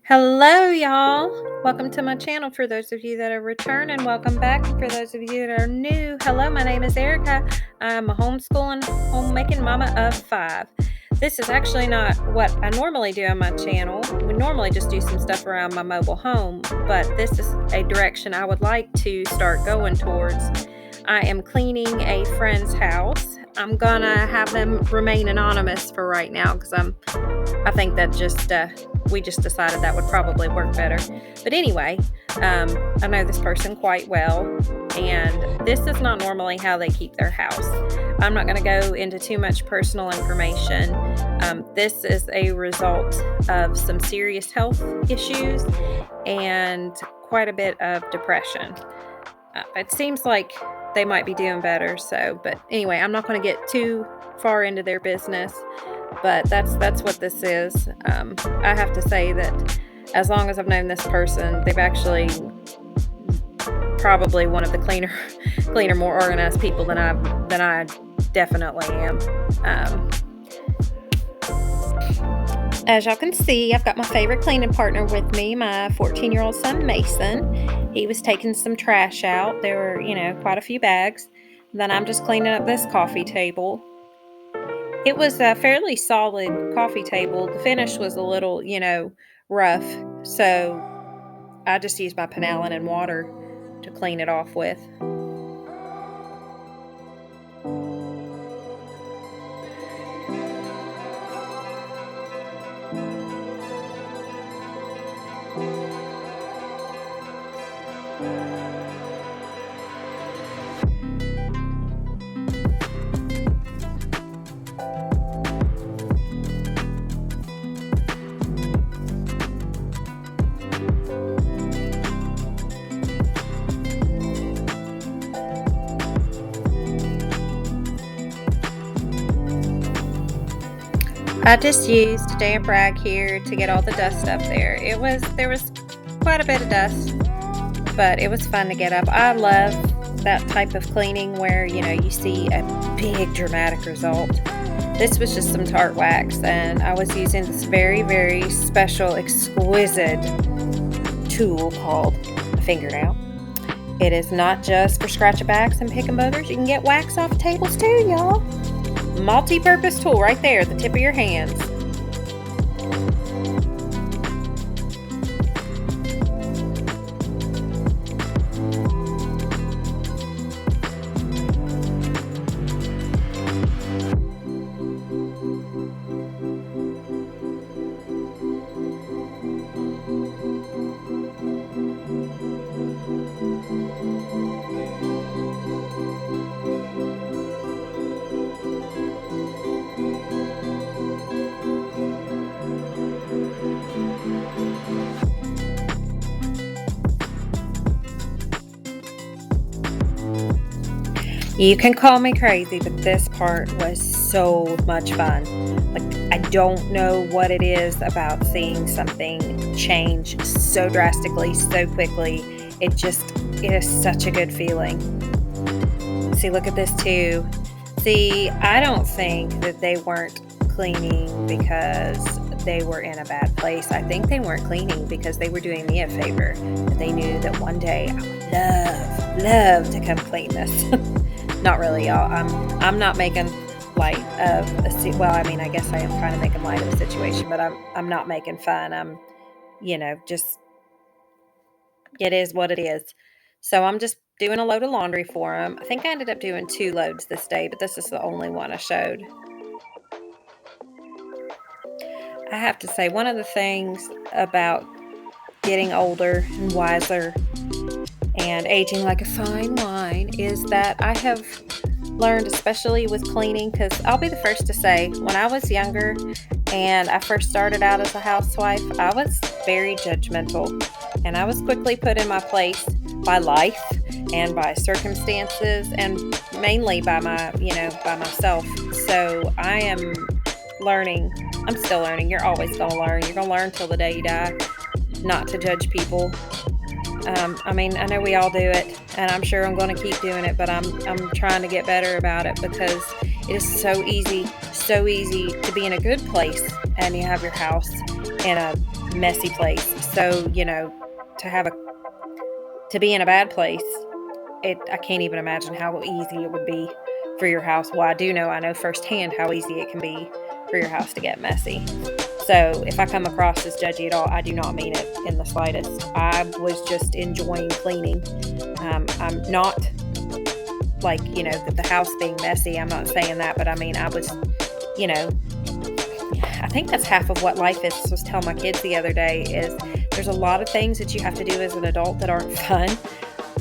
Hello, y'all. Welcome to my channel. For those of you that are returning, welcome back. And for those of you that are new, hello, my name is Erica. I'm a homeschooling, homemaking mama of 5. This is actually not what I normally do on my channel. We normally just do some stuff around my mobile home, but this is a direction I would like to start going towards. I am cleaning a friend's house. I'm gonna have them remain anonymous for right now because I think that we just decided that would probably work better. But anyway, I know this person quite well, and this is not normally how they keep their house. I'm not going to go into too much personal information. This is a result of some serious health issues and quite a bit of depression. It seems like they might be doing better. But anyway, I'm not going to get too far into their business. But that's what this is. I have to say that as long as I've known this person, they've actually probably one of the cleaner, more organized people than I definitely am. As y'all can see, I've got my favorite cleaning partner with me, my 14-year-old son, Mason. He was taking some trash out. There were, quite a few bags. Then I'm just cleaning up this coffee table. It was a fairly solid coffee table. The finish was a little, rough. So I just used my penalin and water to clean it off with. I just used a damp rag here to get all the dust up there. There was quite a bit of dust, but it was fun to get up. I love that type of cleaning where, you see a big dramatic result. This was just some tart wax, and I was using this very, very special, exquisite tool called a fingernail. It is not just for scratching backs and picking boogers. You can get wax off tables too, y'all. Multi-purpose tool right there at the tip of your hands. You can call me crazy, but this part was so much fun. Like, I don't know what it is about seeing something change so drastically, so quickly. It is such a good feeling. See, look at this too. See, I don't think that they weren't cleaning because they were in a bad place. I think they weren't cleaning because they were doing me a favor. That they knew that one day I would love to come clean this. Not really, y'all. I'm not making light of I guess I am kind of making light of the situation, but I'm not making fun. I'm, just it is what it is. So I'm just doing a load of laundry for them. I think I ended up doing 2 loads this day, but this is the only one I showed. I have to say, one of the things about getting older and wiser and aging like a fine wine is that I have learned, especially with cleaning, because I'll be the first to say, when I was younger and I first started out as a housewife, I was very judgmental, and I was quickly put in my place by life and by circumstances, and mainly by by myself. So I am learning. I'm still learning. You're always going to learn. You're going to learn till the day you die not to judge people. I know we all do it, and I'm sure I'm going to keep doing it, but I'm trying to get better about it because it is so easy to be in a good place and you have your house in a messy place. So, to be in a bad place, I can't even imagine how easy it would be for your house. Well, I know firsthand how easy it can be for your house to get messy. So if I come across as judgy at all, I do not mean it in the slightest. I was just enjoying cleaning. I'm not like, the house being messy. I'm not saying that, but I mean, you know, I think that's half of what life is. I was telling my kids the other day is there's a lot of things that you have to do as an adult that aren't fun,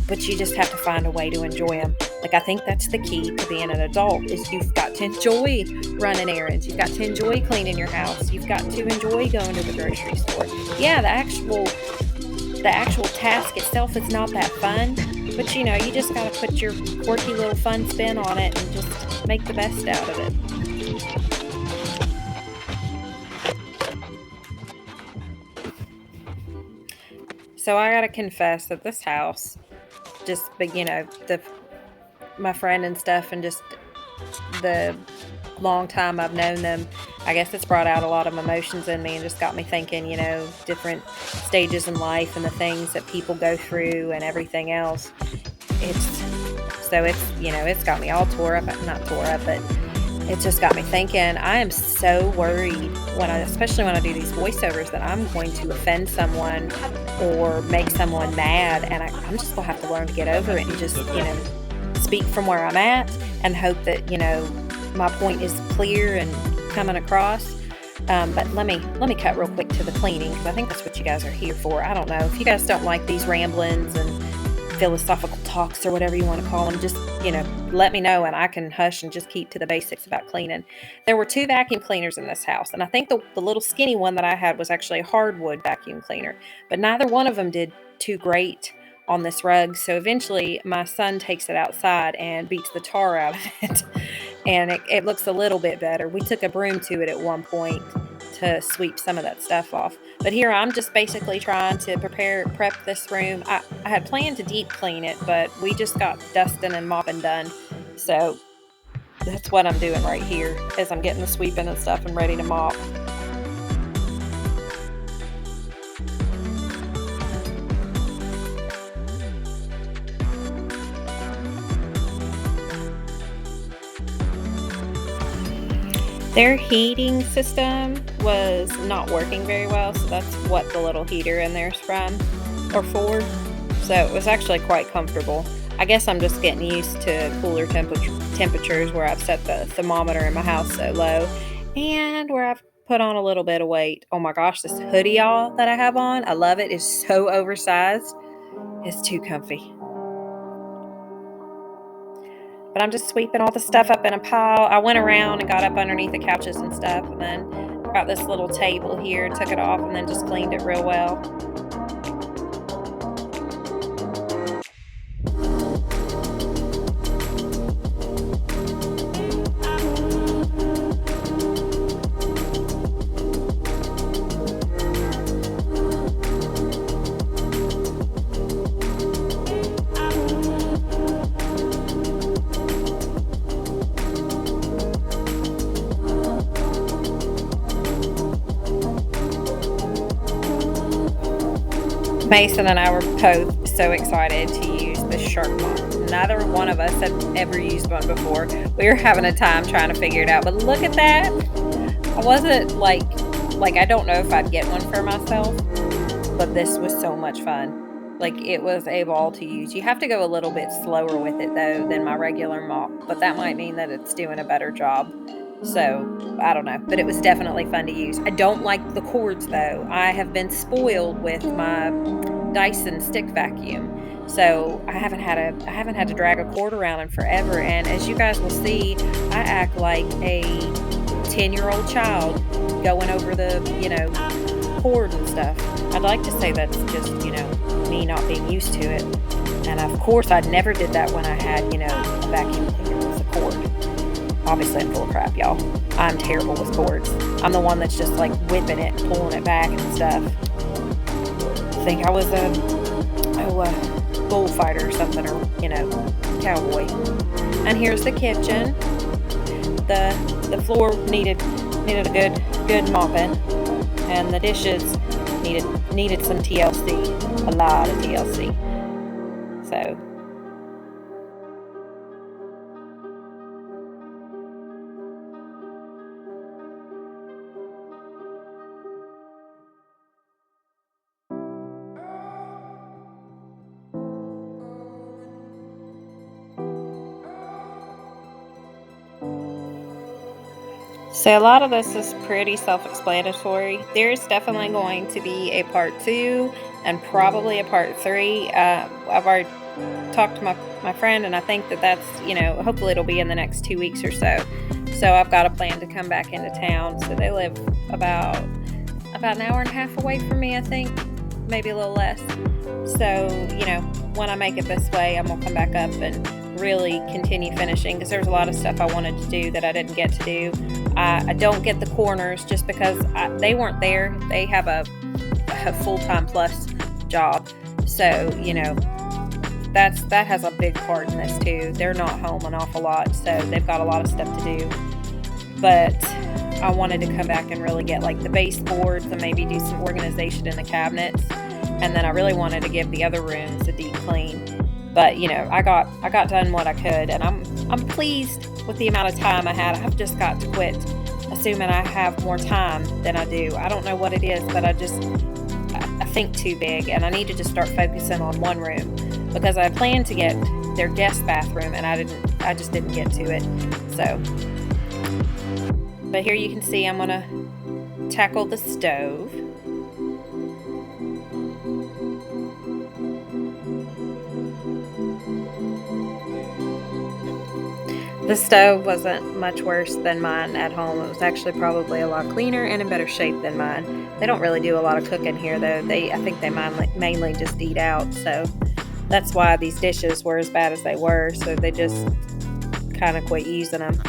but you just have to find a way to enjoy them. Like, I think that's the key to being an adult is you've got to enjoy running errands. You've got to enjoy cleaning your house. You've got to enjoy going to the grocery store. Yeah, the actual task itself is not that fun, but you just got to put your quirky little fun spin on it and just make the best out of it. So I gotta confess that this house, just, but my friend and stuff, and just the long time I've known them, I guess it's brought out a lot of emotions in me and just got me thinking, different stages in life and the things that people go through and everything else. It's got me all not tore up, but it just got me thinking. I am so worried especially when I do these voiceovers, that I'm going to offend someone or make someone mad, and I'm just gonna have to learn to get over it and just, speak from where I'm at and hope that, my point is clear and coming across. But let me cut real quick to the cleaning, because I think that's what you guys are here for. I don't know if you guys don't like these ramblings and philosophical talks or whatever you want to call them. Just let me know and I can hush and just keep to the basics about cleaning. There were 2 vacuum cleaners in this house, and I think the little skinny one that I had was actually a hardwood vacuum cleaner, but neither one of them did too great on this rug. So eventually my son takes it outside and beats the tar out of it and it looks a little bit better. We took a broom to it at one point to sweep some of that stuff off. But here I'm just basically trying to prep this room. I had planned to deep clean it, but we just got dusting and mopping done. So that's what I'm doing right here as I'm getting the sweeping and stuff and ready to mop. Their heating system was not working very well, so that's what the little heater in there's from or for. So it was actually quite comfortable. I guess I'm just getting used to cooler temperatures where I've set the thermometer in my house so low and where I've put on a little bit of weight. Oh my gosh, this hoodie, y'all, that I have on, I love it. It's so oversized. It's too comfy. But I'm just sweeping all the stuff up in a pile. I went around and got up underneath the couches and stuff, and then got this little table here, took it off, and then just cleaned it real well. Mason and I were both so excited to use the shark mop. Neither one of us had ever used one before. We were having a time trying to figure it out, but look at that. I wasn't like I don't know if I'd get one for myself, but this was so much fun. Like, it was a ball to use. You have to go a little bit slower with it though than my regular mop, but that might mean that it's doing a better job. So, I don't know, but it was definitely fun to use. I don't like the cords though. I have been spoiled with my Dyson stick vacuum. So, I haven't had to drag a cord around in forever, and as you guys will see, I act like a 10-year-old child going over the, cord and stuff. I'd like to say that's just, me not being used to it. And of course, I never did that when I had, a vacuum cleaner with a cord. Obviously, I'm full of crap, y'all. I'm terrible with cords. I'm the one that's just like whipping it, pulling it back and stuff. I think I was a bullfighter or something, or, cowboy. And here's the kitchen. The floor needed a good mopping. And the dishes, needed some TLC, a lot of TLC. So So a lot of this is pretty self-explanatory. There's definitely going to be a part two and probably a part three. I've already talked to my friend, and I think that hopefully it'll be in the next 2 weeks or so. So I've got a plan to come back into town. So they live about an hour and a half away from me, I think, maybe a little less. So when I make it this way, I'm gonna come back up and really continue finishing because there's a lot of stuff I wanted to do that I didn't get to do. I don't get the corners just because they weren't there. They have a full-time plus job. So, that has a big part in this too. They're not home an awful lot, so they've got a lot of stuff to do. But I wanted to come back and really get like the baseboards and maybe do some organization in the cabinets. And then I really wanted to give the other rooms a deep clean. But I got done what I could, and I'm pleased with the amount of time I had. I've just got to quit assuming I have more time than I do. I don't know what it is, but I think too big, and I need to just start focusing on one room because I planned to get their guest bathroom, and I just didn't get to it. So, but here you can see I'm gonna tackle the stove. The stove wasn't much worse than mine at home. It was actually probably a lot cleaner and in better shape than mine. They don't really do a lot of cooking here, though. I think they mainly just eat out, so that's why these dishes were as bad as they were. So they just kind of quit using them.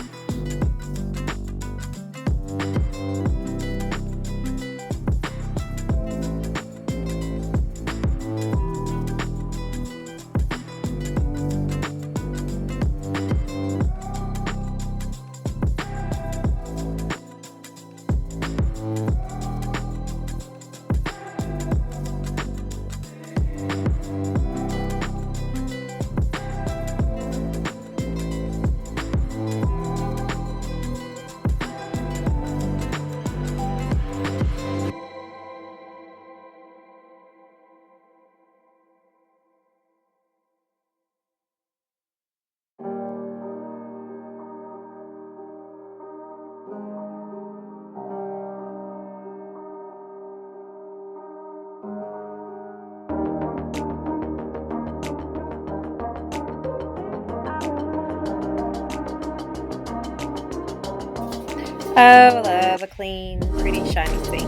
Oh, I love a clean, pretty shiny sink.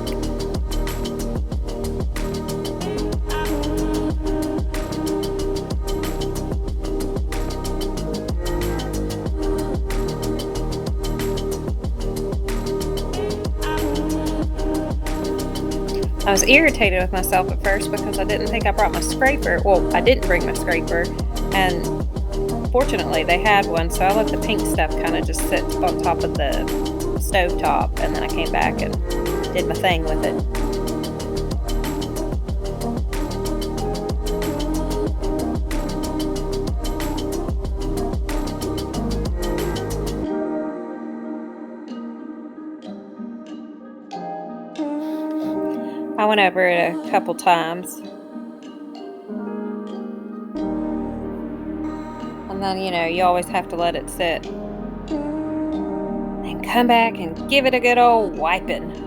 I was irritated with myself at first because I didn't think I brought my scraper. Well, I didn't bring my scraper, and fortunately they had one, so I let the pink stuff kind of just sit on top of the stove top, and then I came back and did my thing with it. I went over it a couple times. And then, you always have to let it sit. And come back and give it a good old wiping.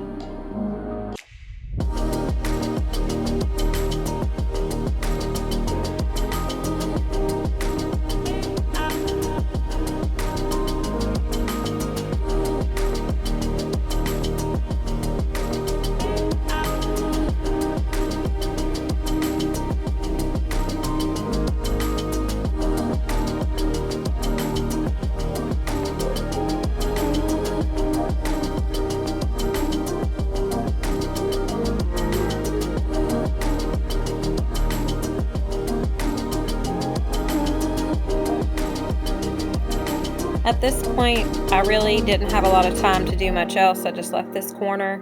At this point, I really didn't have a lot of time to do much else. I just left this corner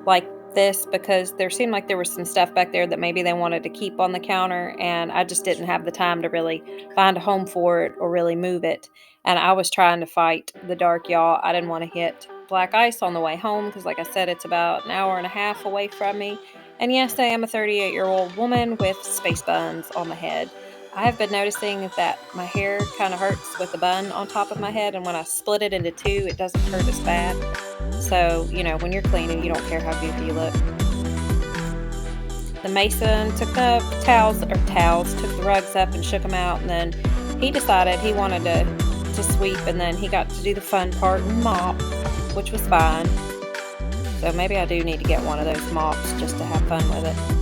like this because there seemed like there was some stuff back there that maybe they wanted to keep on the counter, and I just didn't have the time to really find a home for it or really move it. And I was trying to fight the dark, y'all. I didn't want to hit black ice on the way home because, like I said, it's about an hour and a half away from me. And yes, I am a 38-year-old woman with space buns on my head. I have been noticing that my hair kind of hurts with the bun on top of my head, and when I split it into two, it doesn't hurt as bad. So, when you're cleaning, you don't care how goofy you look. The mason took the took the rugs up and shook them out, and then he decided he wanted to sweep, and then he got to do the fun part and mop, which was fine. So maybe I do need to get one of those mops just to have fun with it.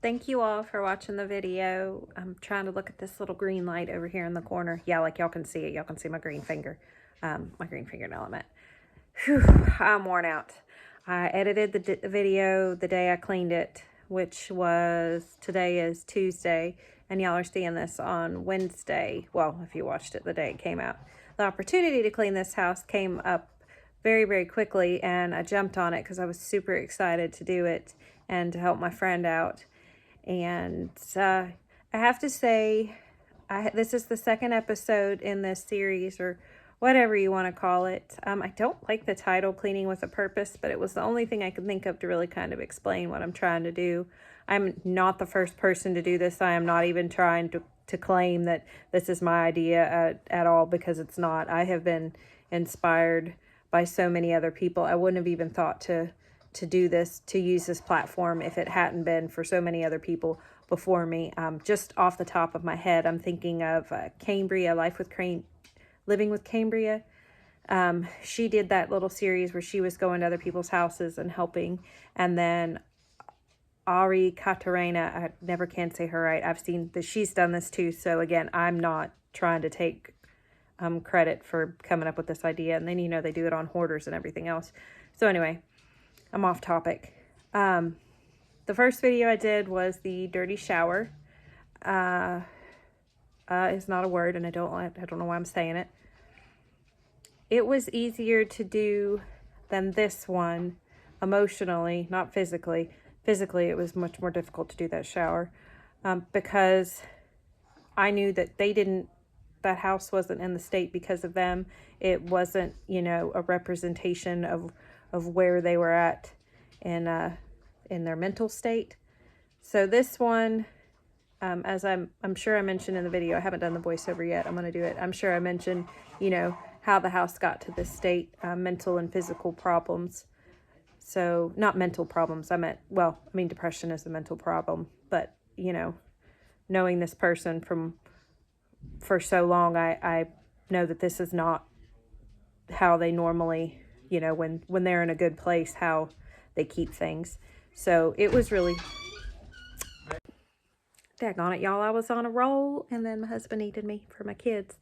Thank you all for watching the video. I'm trying to look at this little green light over here in the corner. Yeah, like y'all can see it. Y'all can see my green finger, my green fingernail element. Whew, I'm worn out. I edited the video the day I cleaned it, which was, today is Tuesday, and y'all are seeing this on Wednesday. Well, if you watched it the day it came out. The opportunity to clean this house came up very, very quickly, and I jumped on it because I was super excited to do it and to help my friend out. And I have to say, this is the second episode in this series, or whatever you want to call it. I don't like the title, Cleaning with a Purpose, but it was the only thing I could think of to really kind of explain what I'm trying to do. I'm not the first person to do this. I am not even trying to claim that this is my idea at all, because it's not. I have been inspired by so many other people. I wouldn't have even thought to do this, to use this platform, if it hadn't been for so many other people before me. Just off the top of my head, I'm thinking of Cambria, Living with Cambria. She did that little series where she was going to other people's houses and helping. And then Ari Katarina, I never can say her right. I've seen that she's done this too. So again, I'm not trying to take credit for coming up with this idea. And then, they do it on hoarders and everything else. So anyway, I'm off topic. The first video I did was the dirty shower. Is not a word, and I don't know why I'm saying it. It was easier to do than this one, emotionally, not physically. Physically, it was much more difficult to do that shower, because I knew that that house wasn't in the state because of them. It wasn't, a representation of where they were at in their mental state. So this one, as I'm sure I mentioned in the video, I haven't done the voiceover yet. I'm going to do it. I'm sure I mentioned, how the house got to this state, mental and physical problems. So not mental problems. Depression is a mental problem, but, knowing this person for so long, I know that this is not how they normally, you know, when they're in a good place, how they keep things. So it was really, daggone it, y'all, I was on a roll, and then my husband needed me for my kids.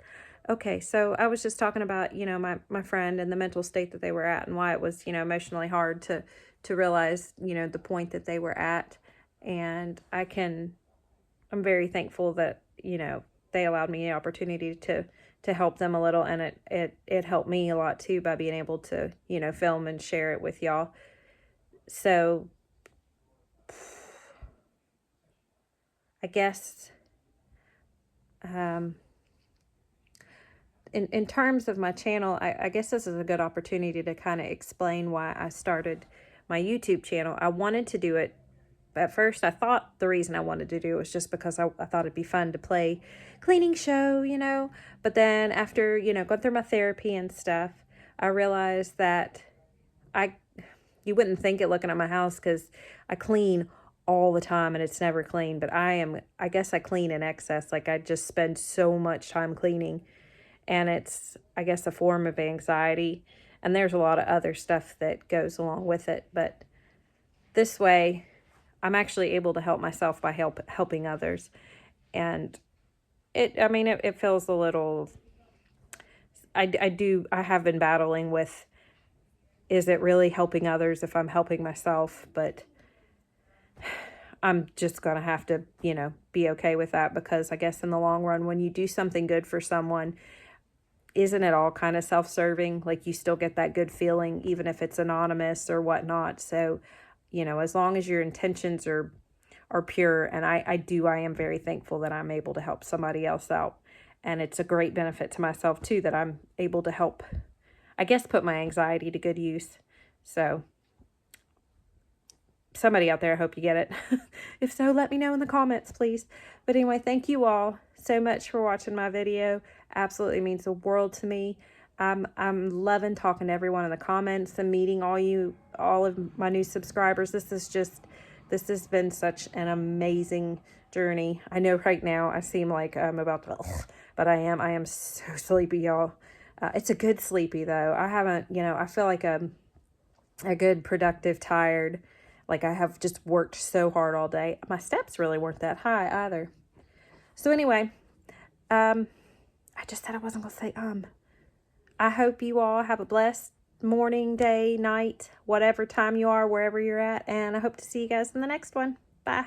Okay, so I was just talking about, you know, my friend and the mental state that they were at, and why it was, you know, emotionally hard to realize, you know, the point that they were at. And I'm very thankful that, you know, they allowed me the opportunity to help them a little, and it helped me a lot too by being able to, you know, film and share it with y'all. So I guess in terms of my channel, I guess this is a good opportunity to kind of explain why I started my YouTube channel. I wanted to do it. At first, I thought the reason I wanted to do it was just because I thought it'd be fun to play cleaning show, you know. But then after, you know, going through my therapy and stuff, I realized that you wouldn't think it looking at my house, because I clean all the time and it's never clean. But I guess I clean in excess. Like, I just spend so much time cleaning. And it's, I guess, a form of anxiety. And there's a lot of other stuff that goes along with it. But this way, I'm actually able to help myself by helping others. And it feels a little, I have been battling with, is it really helping others if I'm helping myself? But I'm just going to have to, you know, be okay with that, because I guess in the long run, when you do something good for someone, isn't it all kind of self-serving? Like, you still get that good feeling, even if it's anonymous or whatnot. So, you know, as long as your intentions are pure, and I am very thankful that I'm able to help somebody else out. And it's a great benefit to myself too, that I'm able to help, I guess, put my anxiety to good use. So somebody out there, I hope you get it. If so, let me know in the comments, please. But anyway, thank you all so much for watching my video. Absolutely means the world to me. I'm loving talking to everyone in the comments and meeting all of my new subscribers. This has been such an amazing journey. I know right now I seem like I'm about to, but I am so sleepy, y'all. It's a good sleepy though. I haven't, you know, I feel like a good productive tired. Like, I have just worked so hard all day. My steps really weren't that high either. So anyway, I just said I wasn't going to say I hope you all have a blessed morning, day, night, whatever time you are, wherever you're at. And I hope to see you guys in the next one. Bye.